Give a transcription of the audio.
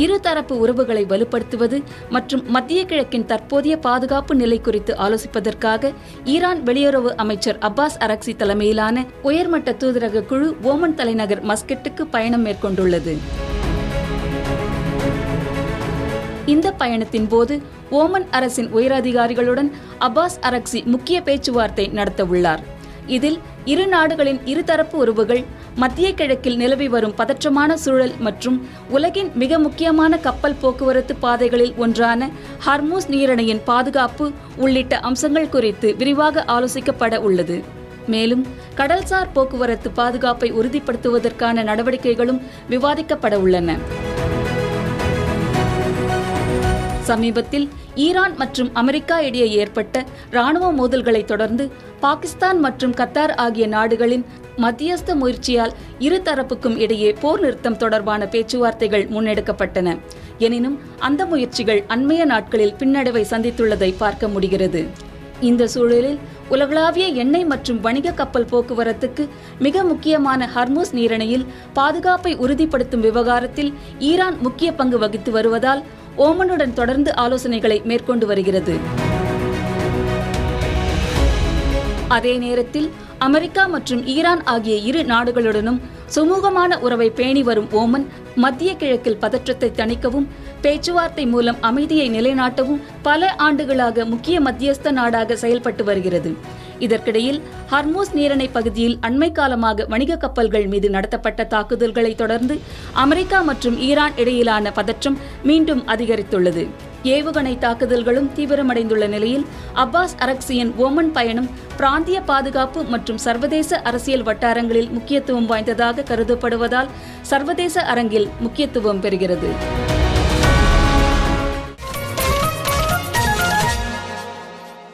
இருதரப்பு உறவுகளை வலுப்படுத்துவது மற்றும் மத்திய கிழக்கின் தற்போதைய பாதுகாப்பு நிலை குறித்து ஆலோசிப்பதற்காக ஈரான் வெளியுறவு அமைச்சர் அப்பாஸ் அரக்சி தலைமையிலான உயர்மட்ட தூதரக குழு ஓமன் தலைநகர் மஸ்கட்டுக்கு பயணம் மேற்கொண்டுள்ளது. இந்த பயணத்தின் போது ஓமன் அரசின் உயரதிகாரிகளுடன் அப்பாஸ் அரக்சி முக்கிய பேச்சுவார்த்தை நடத்தவுள்ளார். இதில் இரு நாடுகளின் இருதரப்பு உறவுகள், மத்திய கிழக்கில் நிலவி வரும் பதற்றமான சூழல் மற்றும் உலகின் மிக முக்கியமான கப்பல் போக்குவரத்து பாதைகளில் ஒன்றான ஹர்மூஸ் நீரிணையின் பாதுகாப்பு உள்ளிட்ட அம்சங்கள் குறித்து விரிவாக ஆலோசிக்கப்பட உள்ளது. மேலும் கடல்சார் போக்குவரத்து பாதுகாப்பை உறுதிப்படுத்துவதற்கான நடவடிக்கைகளும் விவாதிக்கப்பட உள்ளன. சமீபத்தில் ஈரான் மற்றும் அமெரிக்கா இடையே ஏற்பட்ட இராணுவ மோதல்களை தொடர்ந்து பாகிஸ்தான் மற்றும் கத்தார் ஆகிய நாடுகளின் மத்தியஸ்த முயற்சியால் இருதரப்புக்கும் இடையே போர் நிறுத்தம் தொடர்பான பேச்சுவார்த்தைகள் முன்னெடுக்கப்பட்டன. எனினும் அந்த முயற்சிகள் அண்மைய நாட்களில் பின்னடைவை சந்தித்துள்ளதை பார்க்க முடிகிறது. இந்த சூழலில் உலகளாவிய எண்ணெய் மற்றும் வணிக கப்பல் போக்குவரத்துக்கு மிக முக்கியமான ஹர்மூஸ் நீரிணையில் பாதுகாப்பை உறுதிப்படுத்தும் விவகாரத்தில் ஈரான் முக்கிய பங்கு வகித்து வருவதால் ஓமனுடன் தொடர்ந்து ஆலோசனைகளை மேற்கொண்டு வருகிறது. அதே நேரத்தில் அமெரிக்கா மற்றும் ஈரான் ஆகிய இரு நாடுகளுடனும் சுமூகமான உறவை பேணி வரும் ஓமன் மத்திய கிழக்கில் பதற்றத்தை தணிக்கவும் பேச்சுவார்த்தை மூலம் அமைதியை நிலைநாட்டவும் பல ஆண்டுகளாக முக்கிய மத்தியஸ்த நாடாக செயல்பட்டு வருகிறது. இதற்கிடையில் ஹர்மூஸ் நீரிணை பகுதியில் அண்மை காலமாக வணிக கப்பல்கள் மீது நடத்தப்பட்ட தாக்குதல்களை தொடர்ந்து அமெரிக்கா மற்றும் ஈரான் இடையிலான பதற்றம் மீண்டும் அதிகரித்துள்ளது. ஏவுகணை தாக்குதல்களும் தீவிரமடைந்துள்ள நிலையில் அப்பாஸ் அரக்சியின் ஓமன் பயணம் பிராந்திய பாதுகாப்பு மற்றும் சர்வதேச அரசியல் வட்டாரங்களில் முக்கியத்துவம் வாய்ந்ததாக கருதப்படுவதால் சர்வதேச அரங்கில் முக்கியத்துவம் பெறுகிறது.